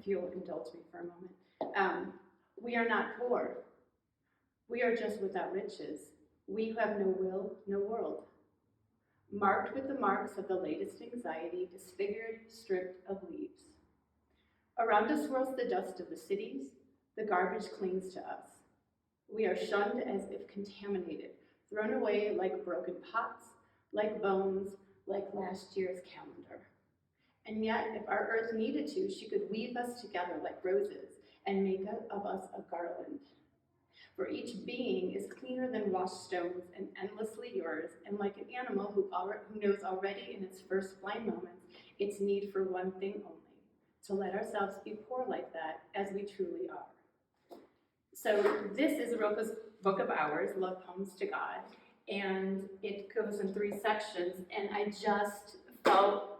if you'll indulge me for a moment. We are not poor. We are just without riches. We who have no will, no world. Marked with the marks of the latest anxiety, disfigured, stripped of leaves. Around us swirls the dust of the cities. The garbage clings to us. We are shunned as if contaminated, thrown away like broken pots, like bones, like last year's calendar. And yet, if our earth needed to, she could weave us together like roses and make of us a garland. For each being is cleaner than washed stones and endlessly yours, and like an animal who knows already in its first blind moments its need for one thing only, to let ourselves be poor like that as we truly are. So this is Rilke's Book of Hours, Love Poems to God, and it goes in 3 sections, and I just felt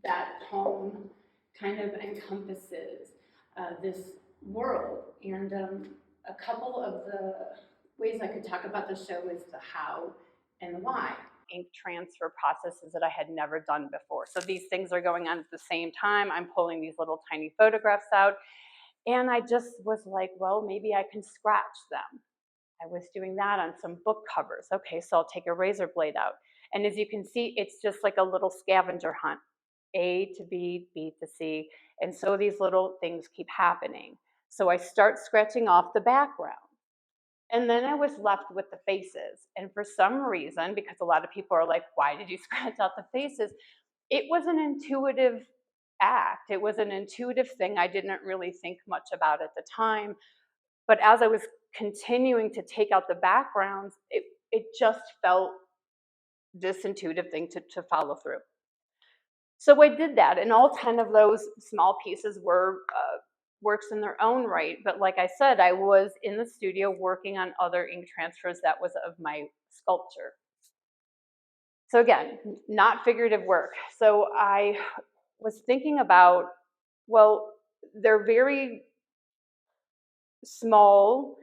that poem kind of encompasses this world. And a couple of the ways I could talk about the show is the how and the why. Ink transfer processes that I had never done before. So these things are going on at the same time. I'm pulling these little tiny photographs out. And I just was like, well, maybe I can scratch them. I was doing that on some book covers. Okay, so I'll take a razor blade out. And as you can see, it's just like a little scavenger hunt. A to B, B to C. And so these little things keep happening. So I start scratching off the background. And then I was left with the faces. And for some reason, because a lot of people are like, why did you scratch out the faces? It was an intuitive act. It was an intuitive thing. I didn't really think much about at the time. But as I was continuing to take out the backgrounds, it just felt this intuitive thing to follow through. So I did that, and all 10 of those small pieces were works in their own right. But like I said, I was in the studio working on other ink transfers that was of my sculpture. So again, not figurative work. So I was thinking about, well, they're very small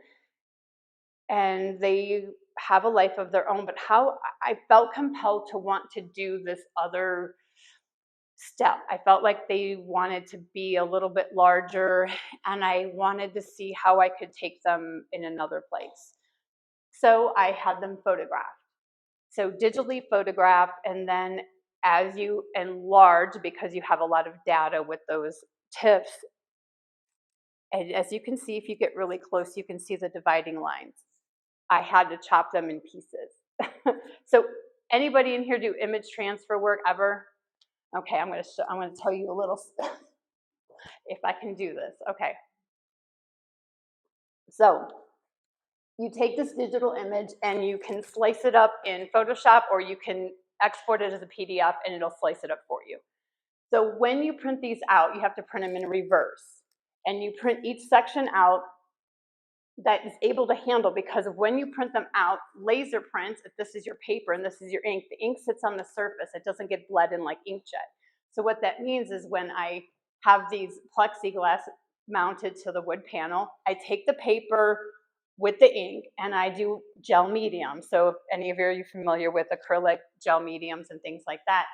and they have a life of their own, but how I felt compelled to want to do this other step. I felt like they wanted to be a little bit larger, and I wanted to see how I could take them in another place. So I had them photographed. So digitally photographed, and then as you enlarge, because you have a lot of data with those tips, and as you can see, if you get really close, you can see the dividing lines. I had to chop them in pieces. So anybody in here do image transfer work ever? Okay, I'm going to tell you a little if I can do this. Okay. So you take this digital image and you can slice it up in Photoshop, or you can export it as a PDF and it'll slice it up for you. So when you print these out, you have to print them in reverse. And you print each section out that is able to handle, because when you print them out, laser prints, if this is your paper and this is your ink, the ink sits on the surface. It doesn't get bled in like inkjet. So what that means is when I have these plexiglass mounted to the wood panel, I take the paper with the ink and I do gel medium. So if any of you are familiar with acrylic gel mediums and things like that,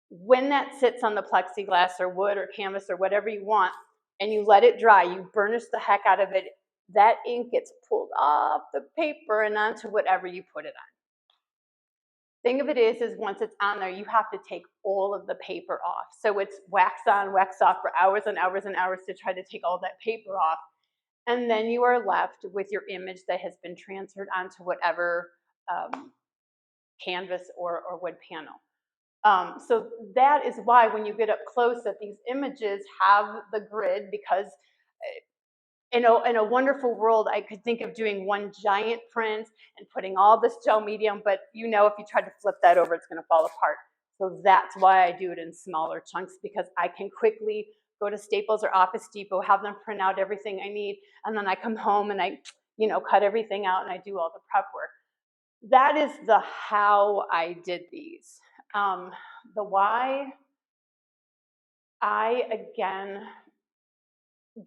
when that sits on the plexiglass or wood or canvas or whatever you want, and you let it dry, you burnish the heck out of it, that ink gets pulled off the paper and onto whatever you put it on. Thing of it is once it's on there, you have to take all of the paper off. So it's wax on, wax off for hours and hours and hours to try to take all that paper off. And then you are left with your image that has been transferred onto whatever canvas or wood panel. So that is why when you get up close that these images have the grid, because in a wonderful world, I could think of doing one giant print and putting all this gel medium, but you know if you try to flip that over, it's going to fall apart. So that's why I do it in smaller chunks, because I can quickly go to Staples or Office Depot, have them print out everything I need, and then I come home and I, cut everything out and I do all the prep work. That is the how I did these. The why, I again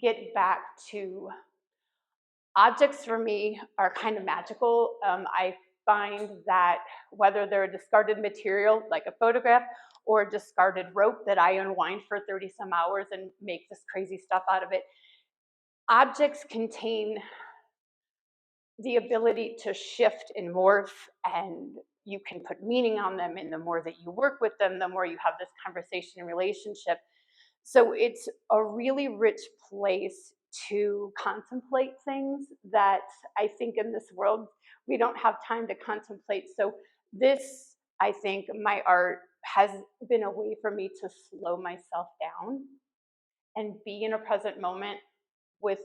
get back to objects for me are kind of magical. I find that whether they're a discarded material like a photograph or a discarded rope that I unwind for 30 some hours and make this crazy stuff out of it, objects contain the ability to shift and morph, and you can put meaning on them, and the more that you work with them, the more you have this conversation and relationship. So it's a really rich place to contemplate things that I think in this world we don't have time to contemplate. So this, I think, my art has been a way for me to slow myself down and be in a present moment with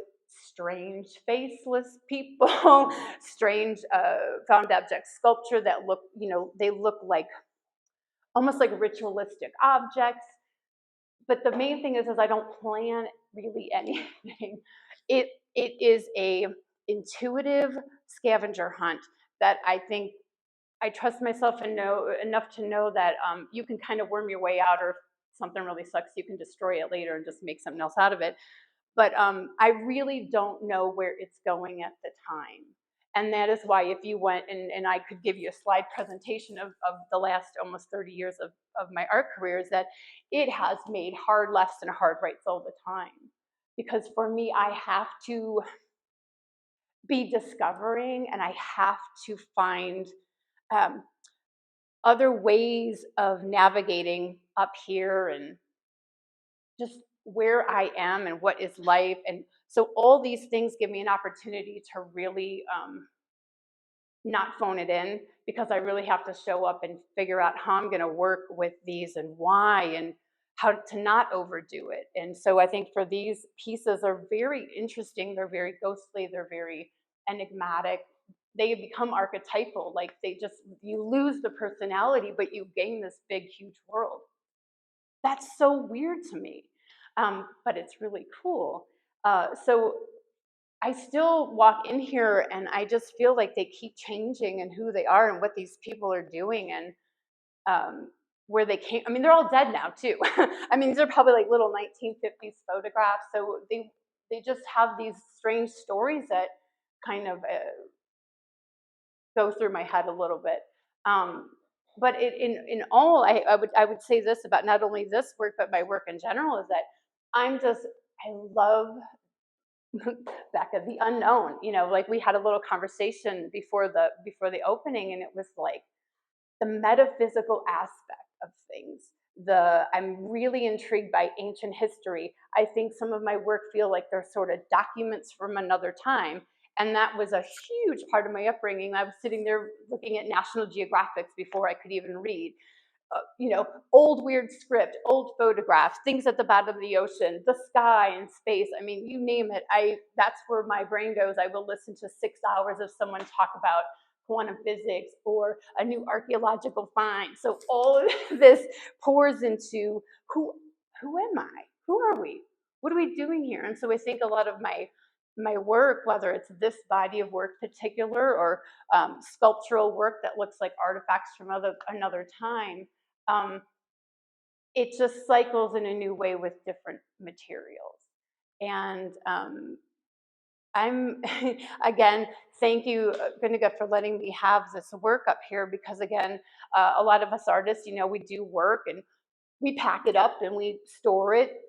strange faceless people, strange found object sculpture that look, they look like almost like ritualistic objects. But the main thing is I don't plan really anything. It is a intuitive scavenger hunt that I think I trust myself and know enough to know that you can kind of worm your way out, or if something really sucks, you can destroy it later and just make something else out of it. But I really don't know where it's going at the time. And that is why if you went, and I could give you a slide presentation of the last almost 30 years of my art career, is that it has made hard lefts and hard rights all the time. Because for me, I have to be discovering, and I have to find other ways of navigating up here and just where I am and what is life. And so all these things give me an opportunity to really not phone it in, because I really have to show up and figure out how I'm going to work with these and why, and how to not overdo it. And so I think for these pieces are very interesting. They're very ghostly. They're very enigmatic. They become archetypal. Like you lose the personality, but you gain this big, huge world. That's so weird to me. But it's really cool. So I still walk in here and I just feel like they keep changing and who they are and what these people are doing, and where they came. I mean, they're all dead now too. I mean, these are probably like little 1950s photographs. So they just have these strange stories that kind of go through my head a little bit. But in all, I would say this about not only this work, but my work in general, is that I love Becca, the unknown. Like we had a little conversation before the opening, and it was like the metaphysical aspect of things. I'm really intrigued by ancient history. I think some of my work feel like they're sort of documents from another time. And that was a huge part of my upbringing. I was sitting there looking at National Geographics before I could even read. Old weird script, old photographs, things at the bottom of the ocean, the sky and space. I mean, you name it. That's where my brain goes. I will listen to 6 hours of someone talk about quantum physics or a new archaeological find. So all of this pours into who am I? Who are we? What are we doing here? And so I think a lot of my work, whether it's this body of work particular or sculptural work that looks like artifacts from another time, it just cycles in a new way with different materials. And I'm, again, thank you, Brenda, for letting me have this work up here, because again, a lot of us artists, we do work and we pack it up and we store it.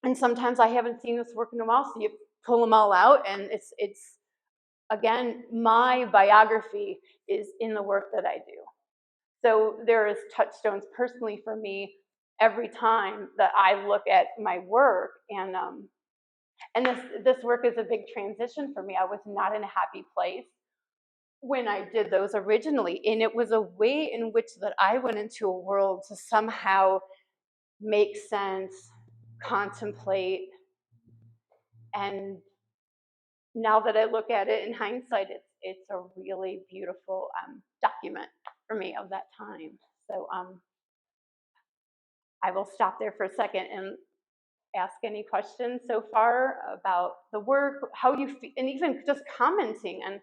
And sometimes I haven't seen this work in a while, so you pull them all out, and it's again, my biography is in the work that I do. So there is touchstones personally for me every time that I look at my work, and this work is a big transition for me. I was not in a happy place when I did those originally, and it was a way in which that I went into a world to somehow make sense, contemplate, and now that I look at it in hindsight, it's a really beautiful document for me of that time. So I will stop there for a second and ask any questions so far about the work, how you feel, and even just commenting. And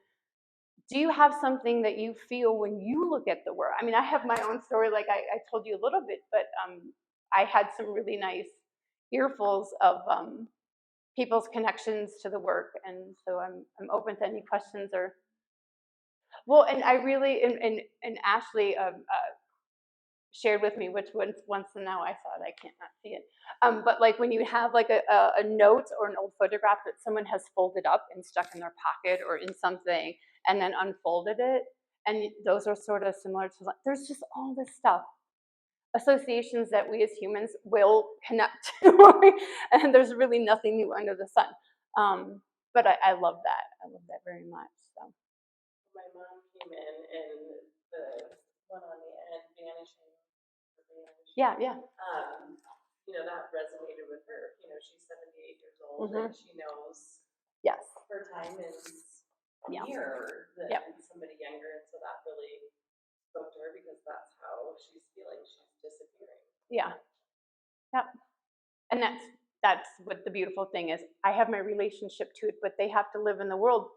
do you have something that you feel when you look at the work? I mean, I have my own story, like I told you a little bit, but I had some really nice earfuls of people's connections to the work, and so I'm open to any questions or Well, and I really, and Ashley shared with me, which once now I saw it, I can't not see it. But like when you have like a note or an old photograph that someone has folded up and stuck in their pocket or in something and then unfolded it, and those are sort of similar to, like, there's just all this stuff, associations that we as humans will connect to, and there's really nothing new under the sun. But I love that. I love that very much. So. My mom came in and the one on the end, vanishing. Yeah, yeah. You know, that resonated with her. You know, she's 78 years old and she knows Yes. her time is Yeah. nearer than Yep. somebody younger. And so that really spoke to her because that's how she's feeling. She's disappearing. Yeah. Yep. And that's what the beautiful thing is. I have my relationship to it, but they have to live in the world.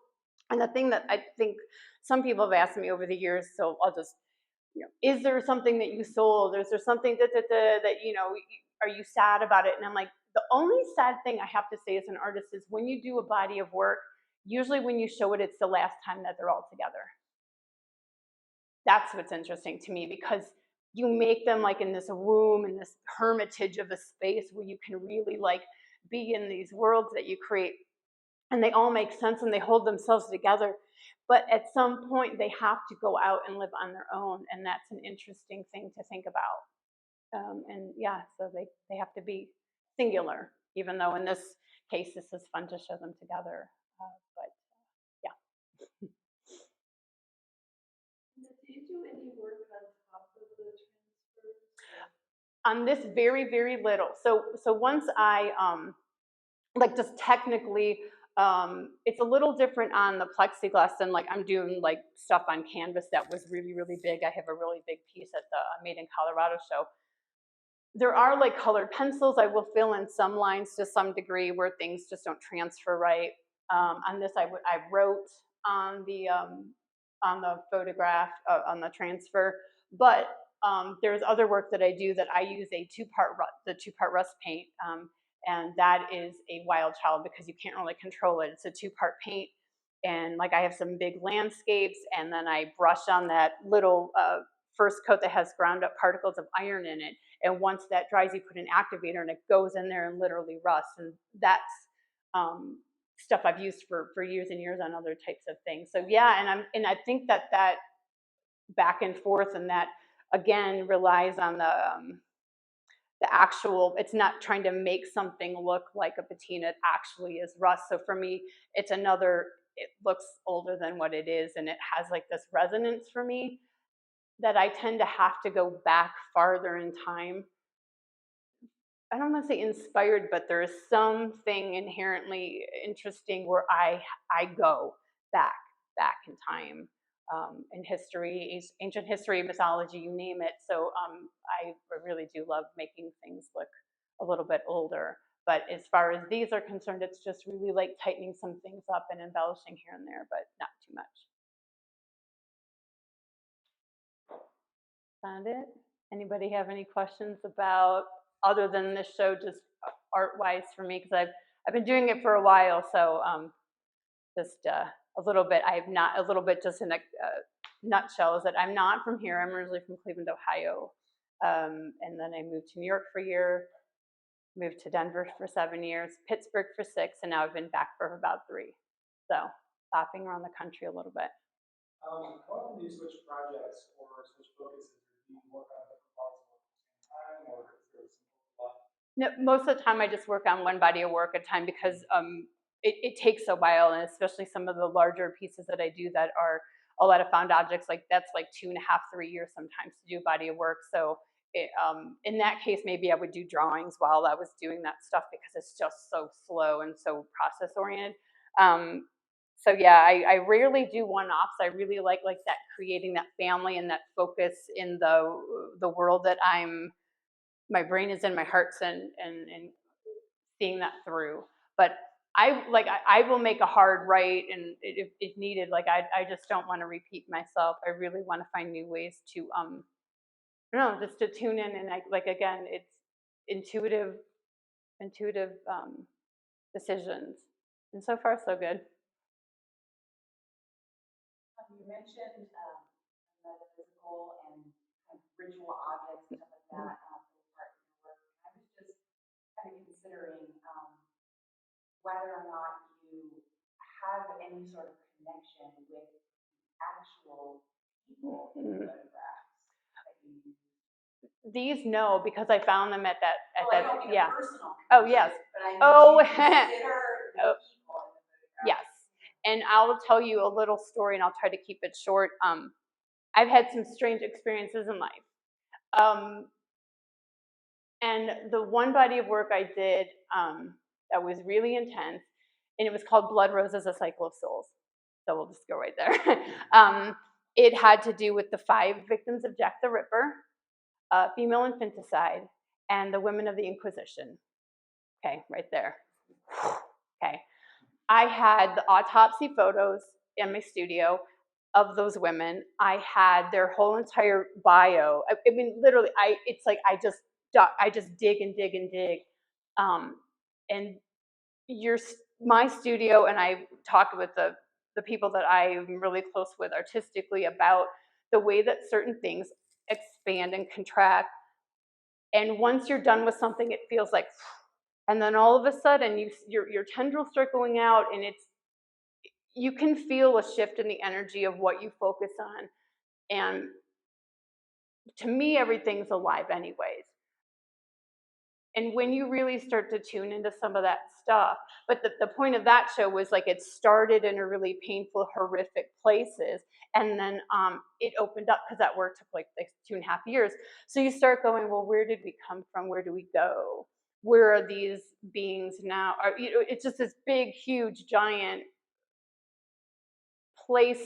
And the thing that I think some people have asked me over the years, so I'll just, you know, is there something that you sold? Is there something that, you know, are you sad about it? And I'm like, the only sad thing I have to say as an artist is when you do a body of work, usually when you show it, it's the last time that they're all together. That's what's interesting to me, because you make them like in this room, in this hermitage of a space where you can really like be in these worlds that you create, and they all make sense and they hold themselves together. But at some point they have to go out and live on their own, and that's an interesting thing to think about. And yeah, so they have to be singular, even though in this case this is fun to show them together. But yeah. Do you do any work on top of the transfers? On this, very, very little. So once I like just technically, it's a little different on the plexiglass than like I'm doing like stuff on canvas that was really, really big. I have a really big piece at the Made in Colorado show. There are like colored pencils. I will fill in some lines to some degree where things just don't transfer right. On this, I wrote on the photograph, on the transfer, but there's other work that I do that I use a two-part rust paint, and that is a wild child because you can't really control it. It's a two-part paint, and like I have some big landscapes, and then I brush on that little first coat that has ground up particles of iron in it, and once that dries, you put an activator, and it goes in there and literally rusts, and that's stuff I've used for years and years on other types of things. So yeah, and I think that back and forth, and that again relies on the actual. It's not trying to make something look like a patina. It actually is rust. So for me, it's another. It looks older than what it is, and it has like this resonance for me that I tend to have to go back farther in time. I don't want to say inspired, but there is something inherently interesting where I go back in time, in history, ancient history, mythology, you name it. So I really do love making things look a little bit older. But as far as these are concerned, it's just really like tightening some things up and embellishing here and there, but not too much. Found it? Anybody have any questions about, other than this show, just art-wise for me? Because I've been doing it for a while, so just a little bit. I'm not, a little bit just in a nutshell is that I'm not from here. I'm originally from Cleveland, Ohio, and then I moved to New York for a year, moved to Denver for 7 years, Pittsburgh for 6, and now I've been back for about 3. So bopping around the country a little bit. How often do you switch projects or switch focuses? Do you work on different projects at the same time, or is there some overlap? No, most of the time I just work on one body of work at a time, because it takes a while, and especially some of the larger pieces that I do that are a lot of found objects, like that's like 2.5, 3 years sometimes to do a body of work. So in that case, maybe I would do drawings while I was doing that stuff, because it's just so slow and so process oriented. So yeah, I rarely do one-offs. I really like that, creating that family and that focus in the world that my brain is in, my heart's in, and seeing that through. But I will make a hard right, and if needed, like I just don't want to repeat myself. I really want to find new ways to I don't know, just to tune in, and again, it's intuitive decisions, and so far so good. You mentioned metaphysical and kind of ritual objects and stuff like that as part of your work. I was just kind of considering whether or not you have any sort of connection with actual people in the photographs that you use. These, no, because I found them at that, Well, I don't mean a personal Oh, yes. connection, but I mean, Oh. do you consider the Oh. people in the photographs? Yes. And I'll tell you a little story, and I'll try to keep it short. I've had some strange experiences in life. And the one body of work I did that was really intense, and it was called Blood Roses, A Cycle of Souls. So we'll just go right there. It had to do with the 5 victims of Jack the Ripper, female infanticide, and the women of the Inquisition. Okay, right there. Okay. I had the autopsy photos in my studio of those women. I had their whole entire bio. I mean, literally, it's like I just dig and dig and dig. And my studio, and I talked with the people that I'm really close with artistically about the way that certain things expand and contract. And once you're done with something, it feels like, and then all of a sudden your tendrils start going out, and you can feel a shift in the energy of what you focus on. And to me, everything's alive anyways. And when you really start to tune into some of that stuff, but the point of that show was like it started in a really painful, horrific places, and then it opened up because that work took like 2.5 years. So you start going, well, where did we come from? Where do we go? Where are these beings now? It's just this big, huge, giant place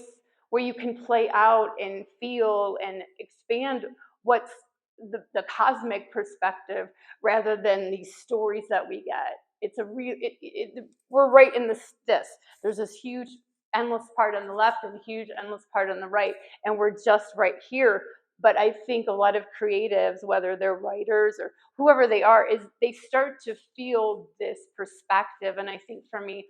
where you can play out and feel and expand what's the cosmic perspective rather than these stories that we get. It's a real, we're right in this. There's this huge endless part on the left and a huge endless part on the right, and we're just right here. But I think a lot of creatives, whether they're writers or whoever they are, is they start to feel this perspective. And I think for me,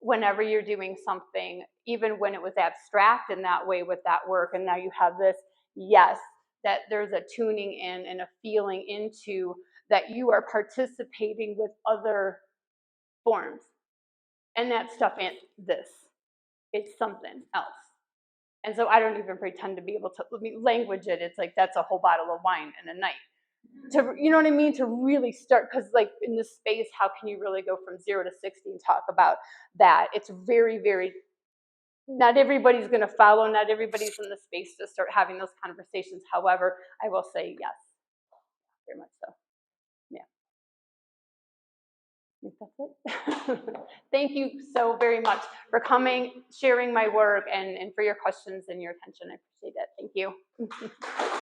whenever you're doing something, even when it was abstract in that way with that work, and now you have this, yes, that there's a tuning in and a feeling into that you are participating with other forms. And that stuff ain't this. It's something else. And so I don't even pretend to be able to language it. It's like that's a whole bottle of wine in a night. To, you know what I mean? To really start, because like in this space, how can you really go from 0 to 60 and talk about that? It's very, very, not everybody's going to follow, not everybody's in the space to start having those conversations. However, I will say yes, very much so. Yeah. I think that's it. Thank you so very much for coming, sharing my work, and for your questions and your attention. I appreciate it. Thank you.